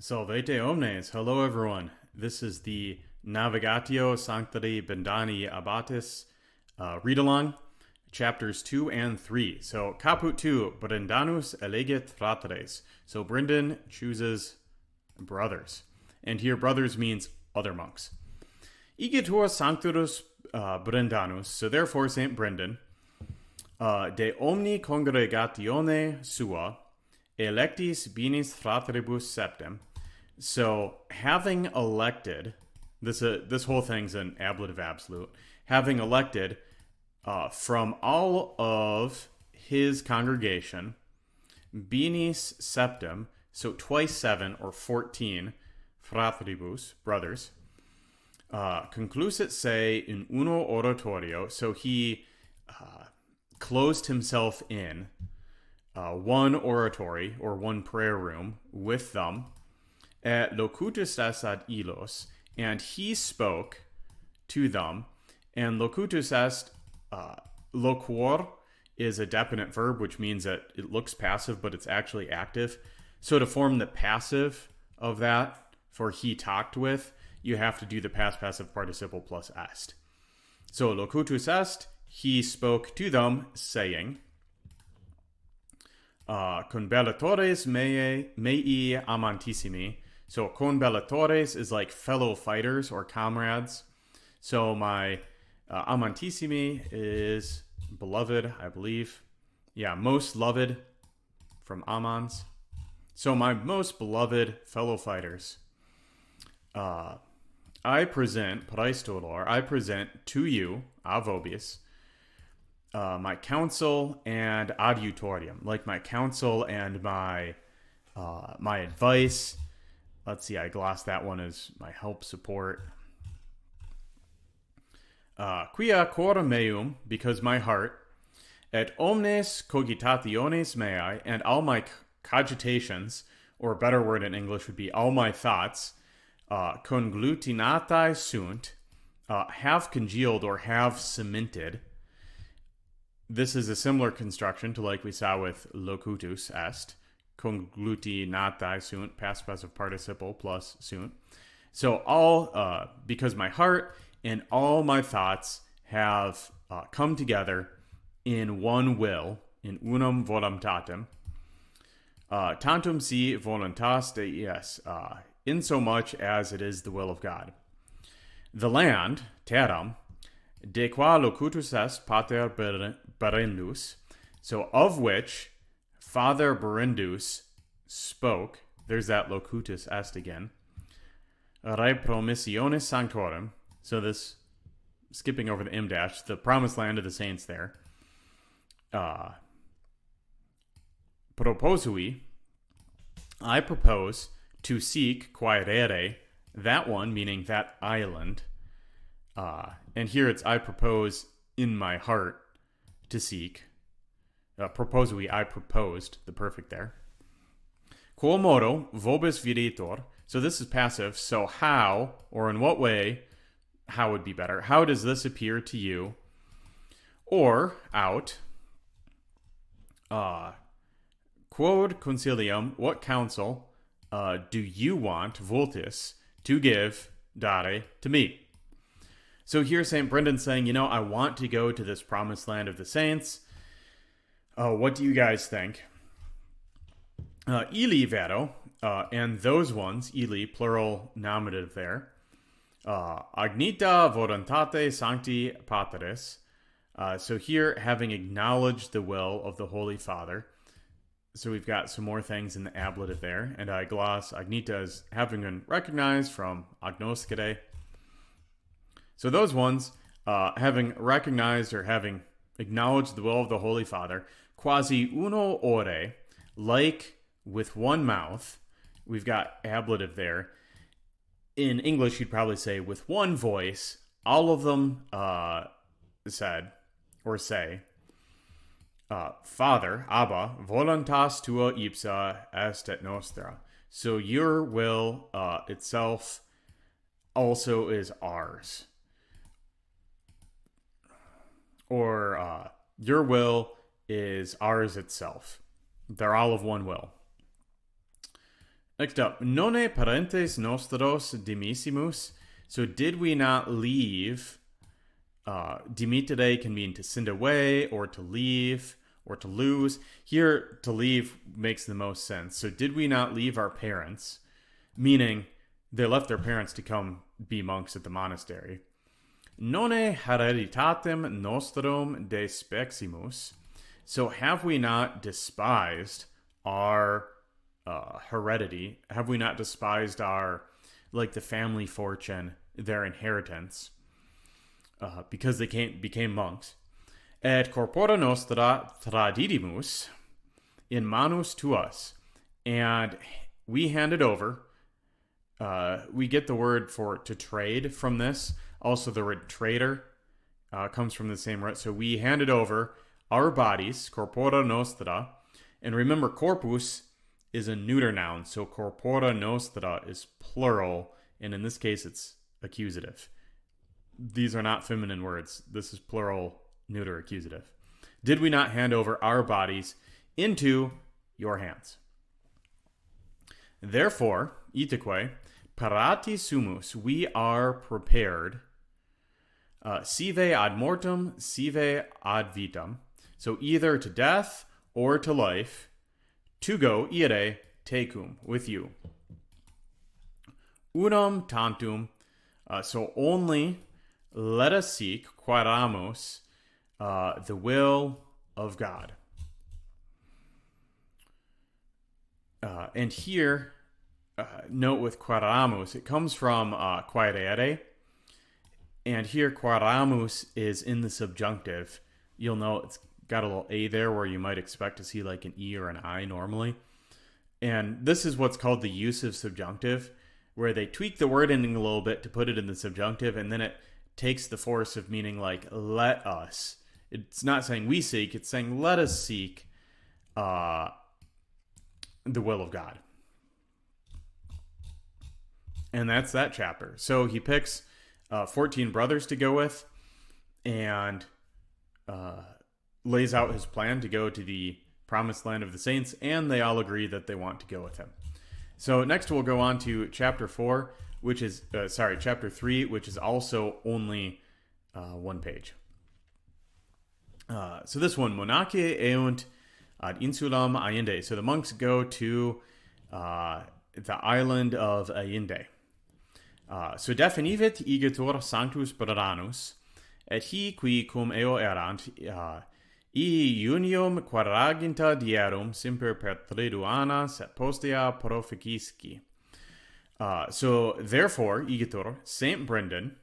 Salvete omnes. Hello, everyone. This is the Nāvigātiō Sanctari Bendani Abbatis read along, chapters 2 and 3. So, Caput 2, Brendānus Ēligit Frātrēs. So, Brendan chooses brothers. And here, brothers means other monks. Igitur Sanctus Brendānus. So, therefore, Saint Brendan, de omni congregatione sua, electis binis fratribus septem. So, having elected, this whole thing's an ablative absolute, having elected from all of his congregation, binis septem, so twice 7 or 14 fratribus, brothers, conclusit se in uno oratorio, so he closed himself in one oratory or one prayer room with them, et locutus est ad illos, and he spoke to them. And locutus est, loquor is a definite verb, which means that it looks passive, but it's actually active. So to form the passive of that for he talked with, you have to do the past passive participle plus est. So locutus est, he spoke to them, saying, conbellatores mei amantissimi. So conbellatores is like fellow fighters or comrades. So my amantissimi is beloved, I believe. Yeah, most loved from amans. So my most beloved fellow fighters. I present, praestolor, I present to you, avobius, my counsel and adiutorium, like my counsel and my advice. Let's see, I glossed that one as my help support. Quia cor meum, because my heart, et omnes cogitationes mei, and all my cogitations, or a better word in English would be all my thoughts, conglutinatae sunt, have congealed or have cemented. This is a similar construction to like we saw with locutus est, conglutinatae sunt, past passive participle plus sunt. So all, because my heart and all my thoughts have come together in one will, in unum voluntatem, tantum si voluntas Deis, in so much as it is the will of God. The land, terram, de qua locutus est pater Brendus, so of which Father Brendus spoke, there's that locutus est again, re promissionis sanctorum, so this, skipping over the m-dash, the promised land of the saints there, proposui, I propose to seek quaerere, that one, meaning that island, and here it's I propose in my heart to seek. Proposui, I proposed, the perfect there. Quo modo vobis videtur. So this is passive. So how, or in what way, how would be better. How does this appear to you? Or out. Quod concilium, what counsel do you want, vultis, to give, dare, to me? So here St. Brendan's saying, I want to go to this promised land of the saints. What do you guys think? Ili vero, and those ones, ili, plural nominative there. Agnita voluntate sancti pateris. So here, having acknowledged the will of the Holy Father. So we've got some more things in the ablative there. And I gloss agnita as having been recognized from agnoscere. So those ones, having recognized or having acknowledged the will of the Holy Father, quasi uno ore, like with one mouth, we've got ablative there. In English, you'd probably say with one voice, all of them said, or say, Father, Abba, voluntas tua ipsa est et nostra. So your will itself also is ours. Or your will is ours itself. They're all of one will. Next up, nonne parentes nostros dimissimus. So did we not leave? Dimittere can mean to send away or to leave or to lose. Here, to leave makes the most sense. So did we not leave our parents? Meaning they left their parents to come be monks at the monastery. Nonne hereditatem nostrum despeximus. So have we not despised our heredity? Have we not despised our, like the family fortune, their inheritance, because they became monks? Et corpora nostra tradidimus in manus tuas. And we handed over, we get the word for to trade from this. Also the word trader comes from the same root. So we handed over our bodies, corpora nostra. And remember, corpus is a neuter noun, so corpora nostra is plural, and in this case it's accusative. These are not feminine words. This is plural, neuter accusative. Did we not hand over our bodies into your hands? Therefore, itaque, parati sumus, we are prepared, sive ad mortem, sive ad vitam, so either to death or to life, to go ire tecum, with you. Unam tantum, so only let us seek quaramus, the will of God. And here, note with quaramus, it comes from quaerere, and here quaramus is in the subjunctive. You'll know it's got a little A there where you might expect to see like an E or an I normally. And this is what's called the usive subjunctive, where they tweak the word ending a little bit to put it in the subjunctive, and then it takes the force of meaning like let us. It's not saying we seek, it's saying let us seek the will of God. And that's that chapter. So he picks 14 brothers to go with, and lays out his plan to go to the promised land of the saints, and they all agree that they want to go with him. So next we'll go on to chapter 4, which is, chapter 3, which is also only one page. So this one, Monache eunt ad insulam Ainde. So the monks go to the island of Ainde. So definivit igitur sanctus Brendānus, et he qui cum eo erant, unium quadraginta dierum semper per triduanas et postea proficisci. So therefore, igitur, Saint Brendan,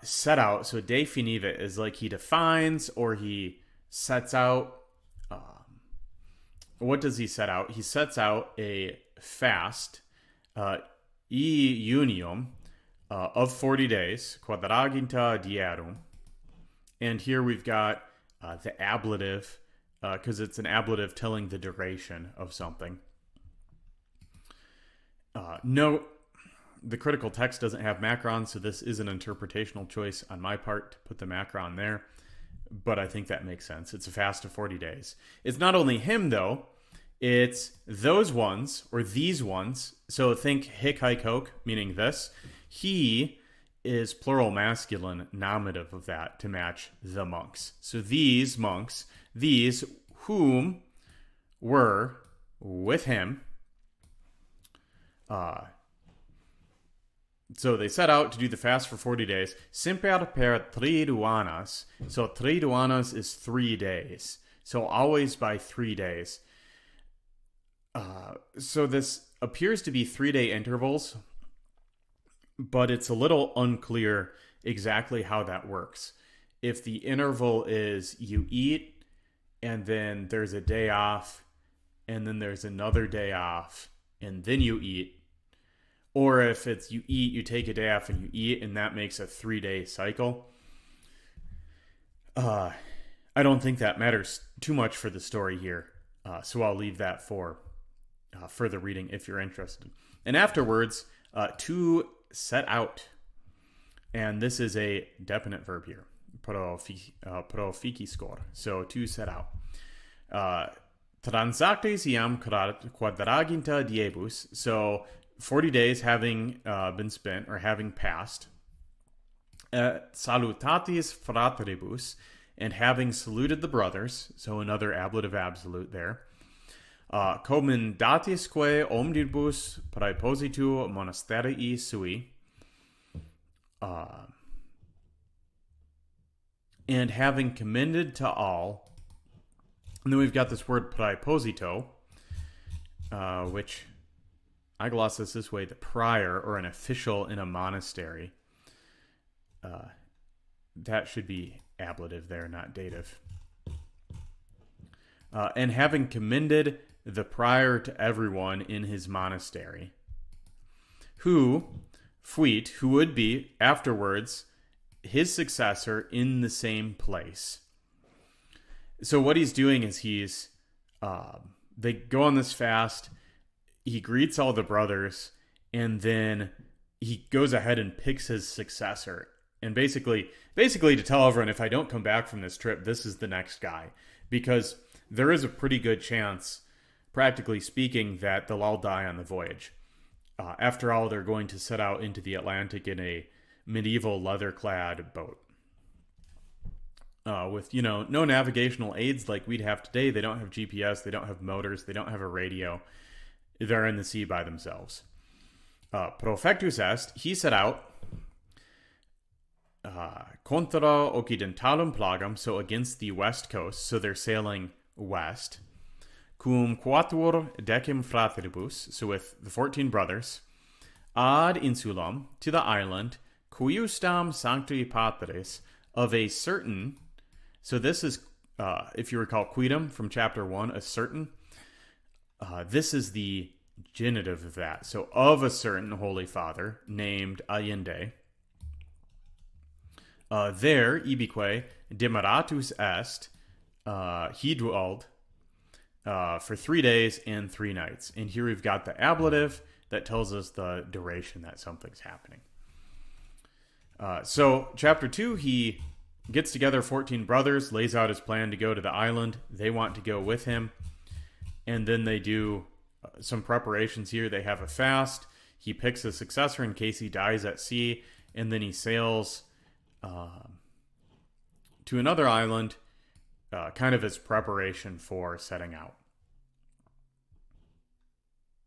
set out. So definivit is like he defines or he sets out. What does he set out? He sets out a fast, unium, of 40 days, quadraginta dierum. And here we've got the ablative, because it's an ablative telling the duration of something. Note, the critical text doesn't have macron, so this is an interpretational choice on my part to put the macron there. But I think that makes sense. It's a fast of 40 days. It's not only him, though. It's those ones, or these ones. So think hic haec hoc, meaning this. He is plural masculine nominative of that to match the monks. So these monks, these whom were with him. So they set out to do the fast for 40 days. Semper per triduanas. So triduanas is 3 days. So always by 3 days. So this appears to be 3-day intervals, but it's a little unclear exactly how that works. If the interval is you eat, and then there's a day off, and then there's another day off, and then you eat, or if it's you eat, you take a day off, and you eat, and that makes a 3-day cycle. I don't think that matters too much for the story here, so I'll leave that for further reading if you're interested. And afterwards, to set out. And this is a definite verb here. Proficiscor. So to set out. Transactes iam quadraginta diebus. So 40 days having been spent or having passed. Salutatis fratribus, and having saluted the brothers. So another ablative absolute there. Commendatisque omnibus praepositu monasterii sui. And having commended to all. And then we've got this word praeposito, which I gloss this way: the prior or an official in a monastery. That should be ablative there, not dative. And having commended the prior to everyone in his monastery, who would be afterwards his successor in the same place. So what he's doing is they go on this fast, he greets all the brothers, and then he goes ahead and picks his successor. And basically to tell everyone, if I don't come back from this trip, this is the next guy. Because there is a pretty good chance, practically speaking, that they'll all die on the voyage. After all, they're going to set out into the Atlantic in a medieval leather-clad boat. With, no navigational aids like we'd have today. They don't have GPS, they don't have motors, they don't have a radio. They're in the sea by themselves. Profectus est, he set out contra occidentalum plagam, so against the west coast, so they're sailing west. Cum quatuor decim fratribus, so with the 14 brothers, ad insulam, to the island, cuiustam sancti patres, of a certain, so this is, if you recall, quidem from chapter 1, a certain, this is the genitive of that, so of a certain Holy Father, named Allende. There, ibique, demaratus est, he dwelled for 3 days and 3 nights. And here we've got the ablative that tells us the duration that something's happening. So, chapter 2, he gets together 14 brothers, lays out his plan to go to the island. They want to go with him. And then they do some preparations here. They have a fast. He picks a successor in case he dies at sea. And then he sails to another island, kind of as preparation for setting out.